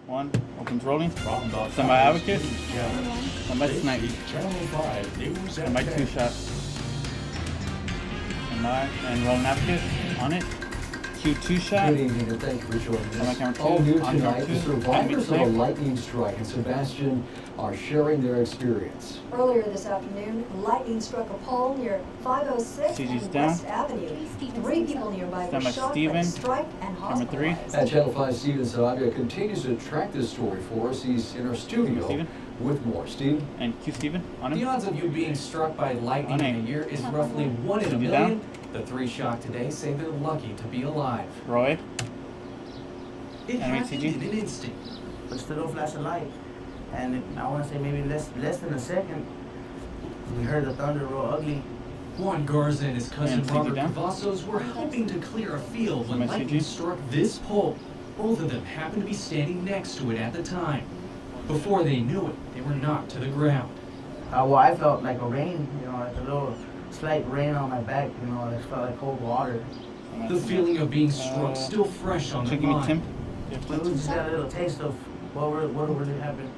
One. Opens rolling. Stand by advocate. Yeah. Stand by snipe. Channel 5 News. Stand by 2 shot. Stand by and rolling advocate. On it. Q2 shot. Good evening and thank you for joining Stand by us. camera 2. All new On tonight, camera 2. the survivors of a lightning strike in Sebastian are sharing their experience. Earlier this afternoon, lightning struck a pole near 506 CG's and down. West Avenue. 3 people nearby were Stand by shot by Steven. the strike and Camera 3. hospitalized. At Channel 5, Steven Saga continues to track this story for us. He's in our studio Steven. with more. Steve? And Q Steven. On The him. odds of you being struck by lightning in a year is roughly 1 in a You million. down? The 3 shocked today say they're lucky to be alive. Roy. It Enemy happened CG. in an instant. But still don't flash a light. And I want to say maybe less than a second, we heard the thunder real ugly. Juan Garza and his cousin And CG Robert down. Cavazos were helping to clear a field when Am I lightning CG? struck this pole. Both of them happened to be standing next to it at the time. Before they knew it, they were knocked to the ground. Well, I felt like a rain, like a little slight rain on my back, it felt like cold water. The feeling of being struck still fresh on So their give me mind. Tim. But we just got a little taste of what really happened.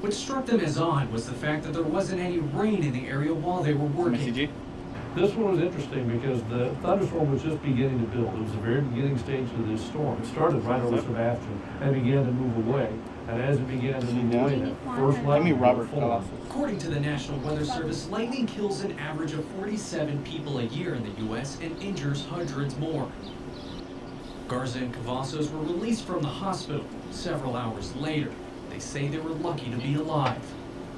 What struck them as odd was the fact that there wasn't any rain in the area while they were working. CG. This one was interesting because the thunderstorm was just beginning to build. It was the very beginning stage of this storm. It started right over Sebastian and began to move away. And as it began to move away, that first Let me lightning Robert bolt formed. According to the National Weather Service, lightning kills an average of 47 people a year in the U.S. and injures hundreds more. Garza and Cavazos were released from the hospital several hours later. They say they were lucky to be alive.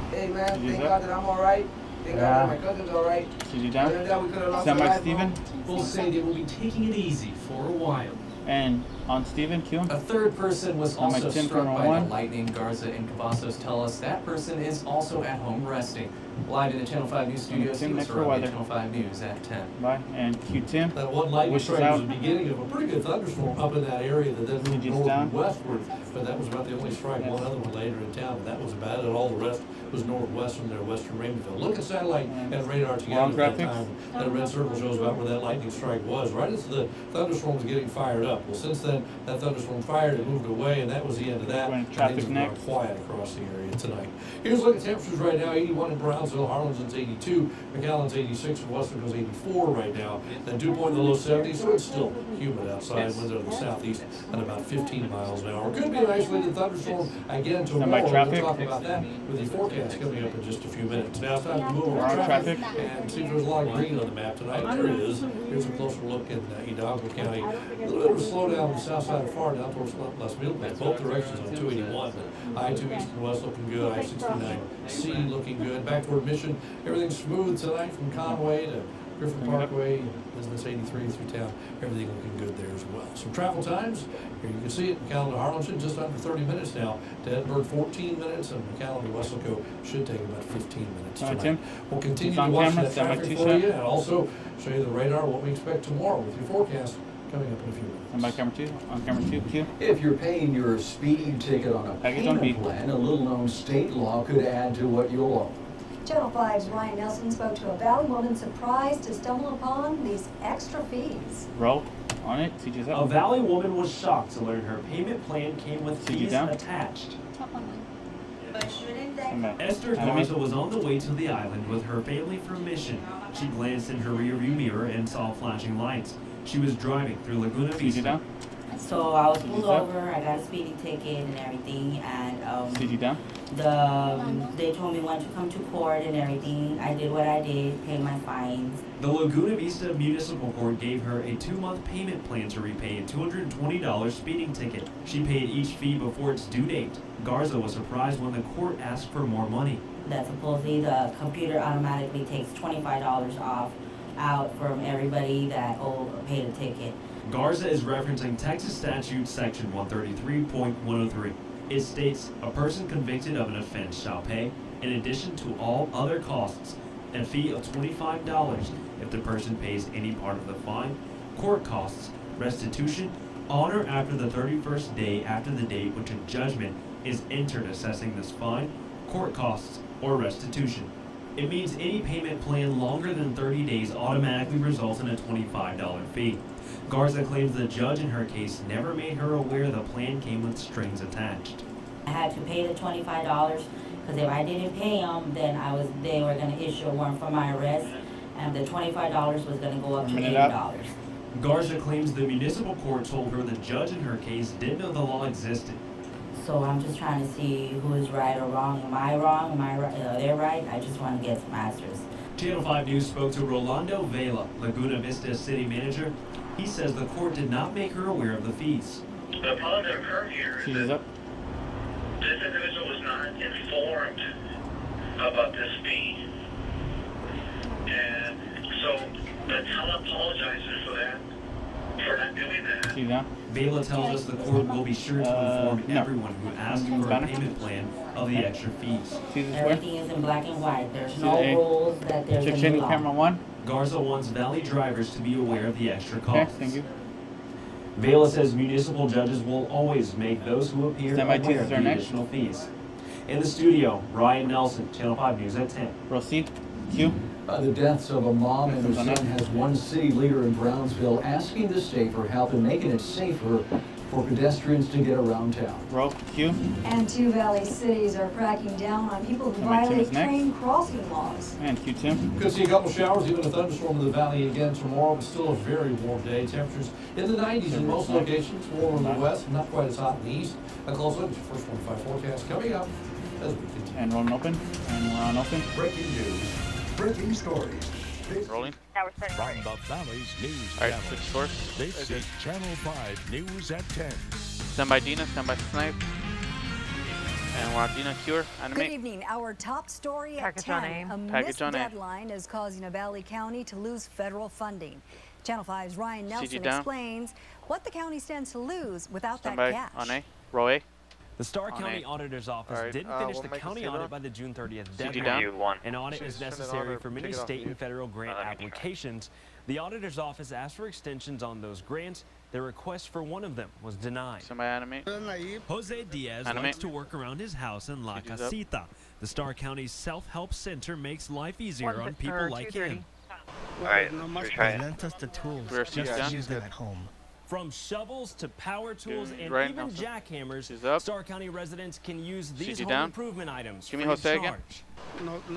Hey man, Did you thank do God that I'm alright. Thank God that my cousin's alright. CG Other down. than that, we could have lost Stand our by life. Steven. Both say they will be taking it easy for a while. And on Steven. Q. A third person was Stand by also Tim struck for by 1. the lightning. Garza and Cavazos tell us that person is also at home resting. Live in the Channel 5 News studios, Tim, Steven next for Sarabia, weather. Channel 5 News at 10. Bye. And Q Tim. That one lightning Wishes strike out. was the beginning of a pretty good thunderstorm up in that area that then moved CG's north down. and westward. But that was about the only strike. Yes. One other one later in town, but that was about it. All the rest was northwest from there, western Raymondville. Look at satellite and radar together Long at that graphics. time. That red circle shows about where that lightning strike was, right as the thunderstorm was getting fired up. Well, since then, that thunderstorm fired, it moved away, and that was the end of that. Going And traffic things are next. quiet across the area tonight. Here's a look at temperatures right now. 81 in Brownsville, Harlingen's 82, McAllen's 86, and Westonville's 84 right now. And Dew Point in the low 70s, so it's still humid outside. Yes. Winds out of the southeast at about 15 miles an hour. Could be an isolated thunderstorm again Stand by tomorrow. traffic. We'll talk about that with the forecast coming up in just a few minutes. Now it's time to move over We're on to traffic traffic. and see if there's a lot of green on the map tonight. There is. Here's a closer look in Hidalgo County. A little bit of a slowdown on the south side of FAR down towards Las Milpas, both directions on 281. But I-2 east and west looking good. I-69C looking good. Back toward Mission, everything's smooth tonight from Conway to Griffin Parkway, Business 83 through town. Everything looking good there as well. Some travel times. Here you can see it. McAllen to Harlingen, just under 30 minutes now. To Edinburgh, 14 minutes. And McAllen to Wesselco should take about 15 minutes All right, tonight. Tim. We'll continue It's to on watch camera. that Stand by traffic 2 for shot. you and also show you the radar, what we expect tomorrow with your forecast coming up in a few minutes. And by camera 2. On camera 2. Q. If you're paying your speeding ticket on a Package on payment B. plan, a little-known state law could add to what you'll owe. Channel 5's Ryan Nelson spoke to a Valley woman surprised to stumble upon these extra fees. Roll. On it. CG's A up. Valley woman was shocked to learn her payment plan came with CG fees down. attached. Stand by. Esther Enemy. Garza was on the way to the island with her family from Mission. She glanced in her rearview mirror and saw flashing lights. She was driving through Laguna CG Vista. down. So I was pulled CG up. over, I got a speeding ticket and everything, and CG down. they told me when to come to court and everything. I did what I did, paid my fines. The Laguna Vista Municipal Court gave her a 2-month payment plan to repay a $220 speeding ticket. She paid each fee before its due date. Garza was surprised when the court asked for more money. That supposedly the computer automatically takes $25 off out from everybody that paid a ticket. Garza is referencing Texas Statute Section 133.103. It states a person convicted of an offense shall pay, in addition to all other costs, a fee of $25 if the person pays any part of the fine, court costs, restitution, on or after the 31st day after the date which a judgment is entered assessing this fine, court costs, or restitution. It means any payment plan longer than 30 days automatically results in a $25 fee. Garza claims the judge in her case never made her aware the plan came with strings attached. I had to pay the $25 because if I didn't pay them, then they were going to issue a warrant for my arrest, and the $25 was going to go up to $80. Garza claims the municipal court told her the judge in her case didn't know the law existed. So I'm just trying to see who is right or wrong. Am I wrong? Am I right? They're right. I just want to get some answers. Channel 5 News spoke to Rolando Vela, Laguna Vista city manager. He says the court did not make her aware of the fees. The problem that occurred here is She's that up. this individual was not informed about this fee. And so the town apologizes for that, for not doing that. She's down. Vela tells us the court will be sure to inform no. everyone who asks for a Banner. payment plan of the extra fees. See this way? Everything is in black and white. There's See no the A? rules that there's Check a in new law. camera 1. Garza wants Valley drivers to be aware of the extra Okay, costs. thank you. Vela says municipal judges will always make those who appear Stand by, aware Jesus, of the are next. additional fees. In the studio, Ryan Nelson, Channel 5 News at 10. Proceed. Q. The deaths of a mom and her son has one city leader in Brownsville asking the state for help in making it safer for pedestrians to get around town. Roll. Q. And 2 Valley cities are cracking down on people who Somebody violate Tim's next. train crossing laws. And Q, Tim. Could see a couple showers, even a thunderstorm in the valley again tomorrow, but still a very warm day. Temperatures in the 90s in most locations, warm in the west, not quite as hot in the east. A close look at your first 25 forecast coming up as we continue. And rolling open. And we're on open. Breaking news, breaking stories. Rolling. From the Valley's news Alright, channel. switch source. This is Channel 5 News at 10. Stand by Dina, stand by Snipe. And we're on Dina Cure. Good Animate. evening. Our top story at Package on 10. aim. A missed Package on aim. deadline is causing a Valley County to lose federal funding. Channel 5's Ryan Nelson down. explains what the county stands to lose without Stand that by cash. on A. Row A. The Starr On County A. Auditor's Office Alright. didn't finish we'll the make a county sit audit on. by the June 30th CD deadline. down. An audit Should is send an necessary order, for many take it off state you. and federal grant applications. The Auditor's Office asked for extensions on those grants. Their request for one of them was denied. Stand by Animate. Jose Diaz Animate. likes to work around his house in La CD's up. Casita. The Starr County's self-help center makes life easier on people like him. Alright, retry it. Lent us the tools Rear just seat's to down. use them at home. From shovels to power tools Dude, and right, even Nelson. jackhammers, She's up. Starr County residents can use these CD home down. improvement items Give me free of Jose again.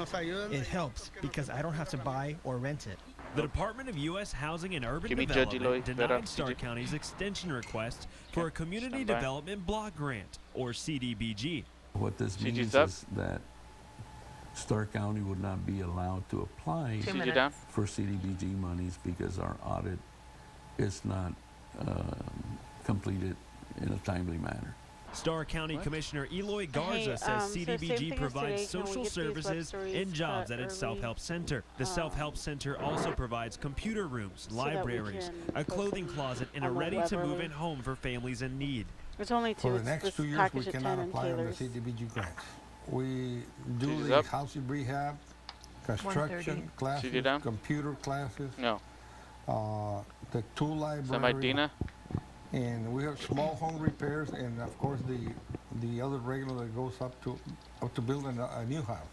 charge. It helps because I don't have to buy or rent it. The Department of U.S. Housing and Urban Give me Judge Development Eloy, Vera, denied Starr CJ. County's extension request for a Community Stand by. Development Block Grant, or CDBG. What this CG's means up. is that Starr County would not be allowed to apply CG down. for CDBG monies because our audit is not completed in a timely manner. Starr County Commissioner Eloy Garza says CDBG provides social services and jobs at its self-help center. The self-help center also provides computer rooms, libraries, a clothing closet, and a ready-to-move-in home for families in need. It's only two. For the next 2 years, we cannot apply on the CDBG grants. We do CG's the up. housing rehab, construction classes, CD down. computer classes, No. the tool Stand by library, Dina. and we have small home repairs, and of course the other regular that goes up to building a new house.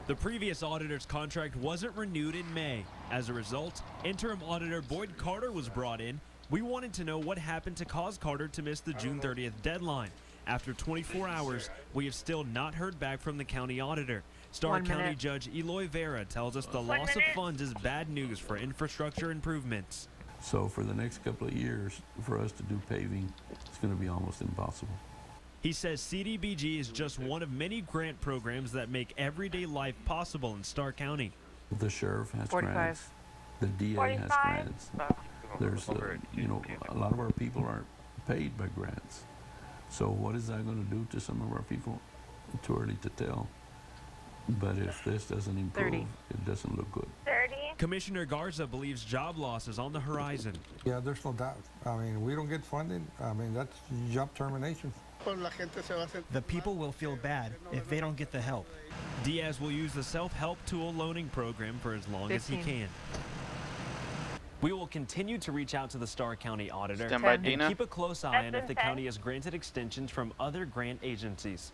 The previous auditor's contract wasn't renewed in May. As a result, interim auditor Boyd Carter was brought in. We wanted to know what happened to cause Carter to miss the June 30th deadline. After 24 hours, we have still not heard back from the county auditor. Starr 1 County minute. Judge Eloy Vera tells us the loss of funds is bad news for infrastructure improvements. So for the next couple of years, for us to do paving, it's going to be almost impossible. He says CDBG is just one of many grant programs that make everyday life possible in Starr County. The sheriff has 45. grants. The DA has grants. There's, a lot of our people aren't paid by grants. So what is that going to do to some of our people? Too early to tell. But if this doesn't improve, 30. it doesn't look good. Commissioner Garza believes job loss is on the horizon. Yeah, there's no doubt. I mean, we don't get funding. I mean, that's job termination. The people will feel bad if they don't get the help. Diaz will use the self-help tool loaning program for as long as he 15. can. We will continue to reach out to the Starr County auditor Stand by, and Dina. keep a close eye on if the county has granted extensions from other grant agencies.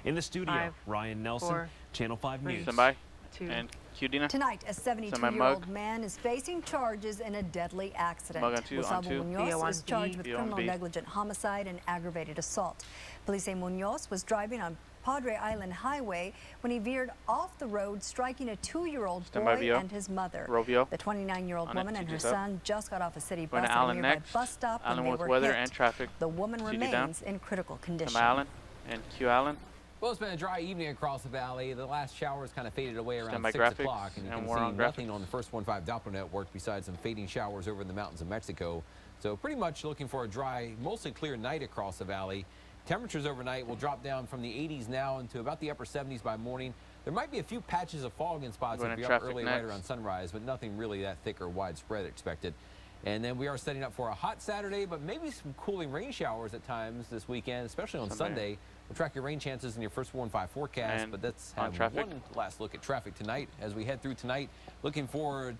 In the studio, 5, Ryan Nelson, 4, Channel 5 News. Stand by. And Q, Dina. Tonight, a 72-year-old man is facing charges in a deadly accident. Mug on two, Munoz is charged with B on criminal B. negligent homicide and aggravated assault. Police say Munoz was driving on Padre Island Highway when he veered off the road, striking a 2-year-old boy and his mother. Rovio. The 29-year-old woman and her son just got off a city Going bus to at a Allen nearby next. bus stop when Allen they with were weather hit. and traffic. The woman CD remains in critical condition. Allen and Q Allen. Well, it's been a dry evening across the valley. The last showers kind of faded away around 6 graphics, o'clock, and you can see nothing on the first 1.5 Doppler network besides some fading showers over in the mountains of Mexico. So pretty much looking for a dry, mostly clear night across the valley. Temperatures overnight will drop down from the 80s now into about the upper 70s by morning. There might be a few patches of fog in spots if you're up early right around sunrise, but nothing really that thick or widespread expected. And then we are setting up for a hot Saturday, but maybe some cooling rain showers at times this weekend, especially on Sunday. We'll track your rain chances in your first 1.5 forecast, but let's have one last look at traffic tonight as we head through tonight. Looking for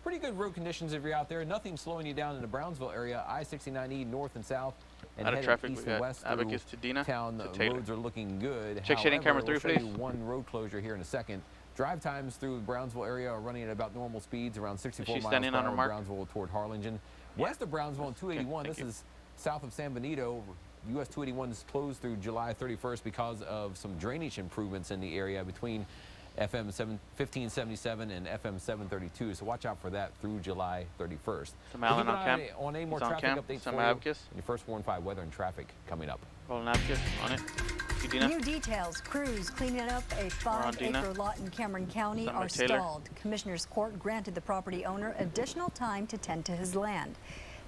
pretty good road conditions if you're out there. Nothing slowing you down in the Brownsville area. I-69E north and south. And out of traffic, east we and got west Abacus to Dina town, to Taylor. roads are looking good. Check shading camera 3, we'll show please. you one road closure here in a second. Drive times through the Brownsville area are running at about normal speeds, around 64 miles per hour Brownsville toward Harlingen. West of Brownsville on 281, this is south of San Benito. US 281 is closed through July 31st because of some drainage improvements in the area between FM 1577 and FM 732. So watch out for that through July 31st. Some Allen on cam. On a more He's on traffic cam. update Some for you. Abacus. Your first 1.5 weather and traffic coming up. Rolling Abacus on it. Dina. New details. Crews cleaning up a 5-acre lot in Cameron County are stalled. Commissioner's Court granted the property owner additional time to tend to his land.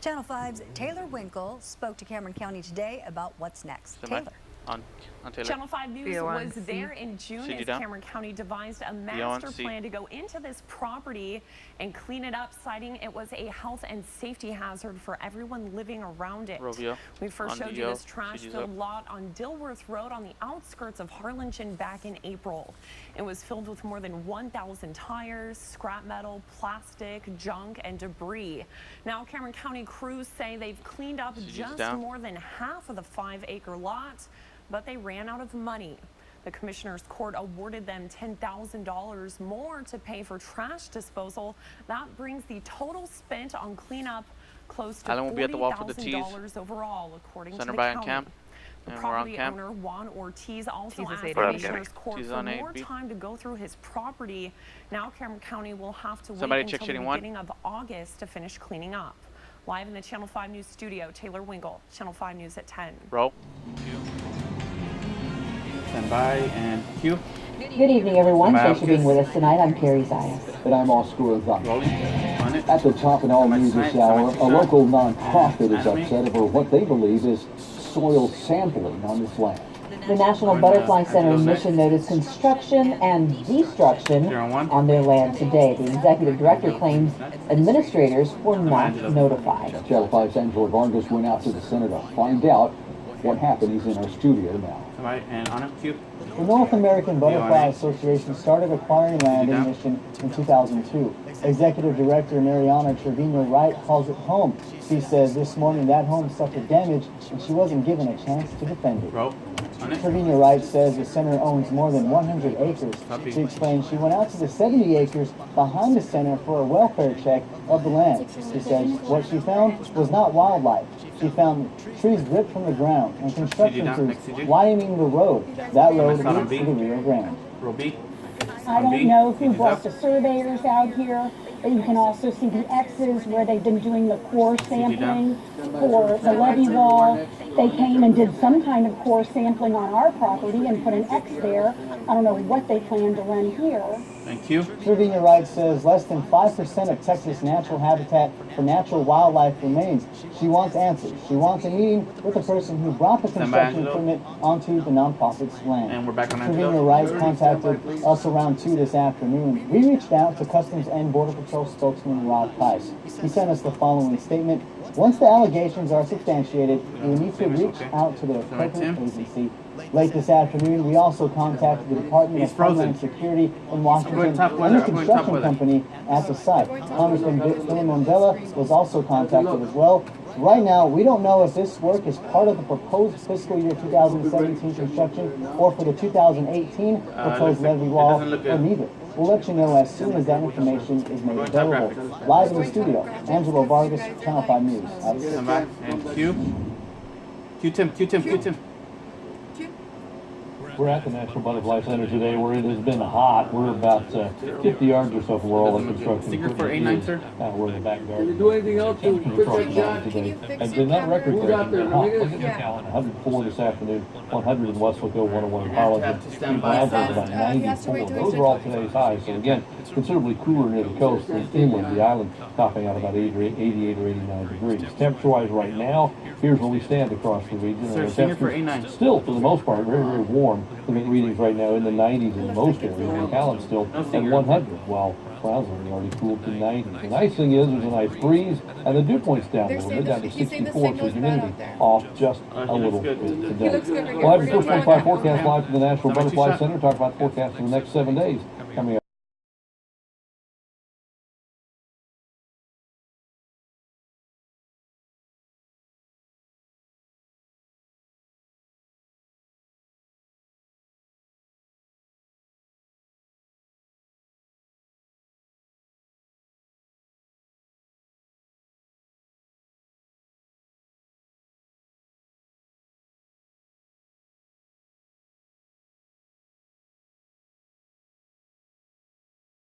Channel 5's Taylor Winkle spoke to Cameron County today about what's next. Taylor. On Taylor. Channel 5 News was there in June as Cameron County devised a master plan to go into this property and clean it up, citing it was a health and safety hazard for everyone living around it. We first showed you this trash-filled lot on Dilworth Road on the outskirts of Harlingen back in April. It was filled with more than 1,000 tires, scrap metal, plastic, junk, and debris. Now Cameron County crews say they've cleaned up just more than half of the 5-acre lot, but they ran out of money. The Commissioner's Court awarded them $10,000 more to pay for trash disposal. That brings the total spent on cleanup close to $40,000 overall, according to the county. The property owner, Juan Ortiz, also asked the Commissioner's Court for more time to go through his property. Now Cameron County will have to wait until the beginning of August to finish cleaning up. Live in the Channel 5 News studio, Taylor Winkle, Channel 5 News at 10. Roll. Stand by and cue. Good evening, everyone. Thanks for being with us tonight. I'm Carrie Zayas. And I'm Oscar Ozaki. At the top of all news this hour, a local nonprofit is upset over what they believe is soil sampling on this land. The National Butterfly Center mission noticed construction and destruction on their land today. The executive director claims administrators were not notified. Channel 5's Angela Vargas went out to the center to find out what happened. He's in our studio now. And on it, cue. The North American Butterfly Association started acquiring land in Mission in 2002. Executive Director Mariana Trevino Wright calls it home. She says this morning that home suffered damage and she wasn't given a chance to defend it. Trevino Wright says the center owns more than 100 acres. She explains she went out to the 70 acres behind the center for a welfare check of the land. She says what she found was not wildlife. She found trees ripped from the ground and construction crews widening the road. That road leads to the Rio Grande. I don't know who brought the surveyors out here, but you can also see the X's where they've been doing the core sampling for the levee wall. They came and did some kind of core sampling on our property and put an X there. I don't know what they plan to run here. Thank you. Trevino Wright says less than 5% of Texas' natural habitat for natural wildlife remains. She wants answers. She wants a meeting with the person who brought the construction permit onto the nonprofit's land. And we're back on Trevino Wright contacted us around 2 this afternoon. We reached out to Customs and Border Patrol spokesman Rod Price. He sent us the following statement. Once the allegations are substantiated, we need to reach out to the appropriate agency. Late this afternoon, we also contacted the Department of Homeland Security in Washington and the construction company at the site. Congressman Bill Mondella was also contacted as well. Right now, we don't know if this work is part of the proposed fiscal year 2017 construction or for the 2018 proposed levee wall, or neither. We'll let you know as soon as that information is made available. Live in the studio, Angelo Vargas, Channel 5 News. And Q-Tim. We're at the National Butterfly Center today where it has been hot. We're about 50 yards or so from where all the construction Sticker for A9, sir? We're in the back garden. Can you do anything else to fix that shot? And been that record breaking. Look at the count. 104 this afternoon, 100 in Westlaco, 101 in Harlingen. About 94. Those are all today's highs. So again, considerably cooler near the coast than inland, the island topping out about 88 or 89 degrees. Temperature-wise right now, here's where we stand across the region. Sir, sticker for A9. Still, for the most part, very, very warm. Looking at readings right now in the 90s in most areas. McAllen still at 100, while Brownsville already cooled to 90. The nice thing is there's a nice breeze, and the dew point's down a little bit, down to 64, so humidity off just a little bit today. We'll have your first 25 forecast live from the National Butterfly Center. Talk about the forecast for the next 7 days.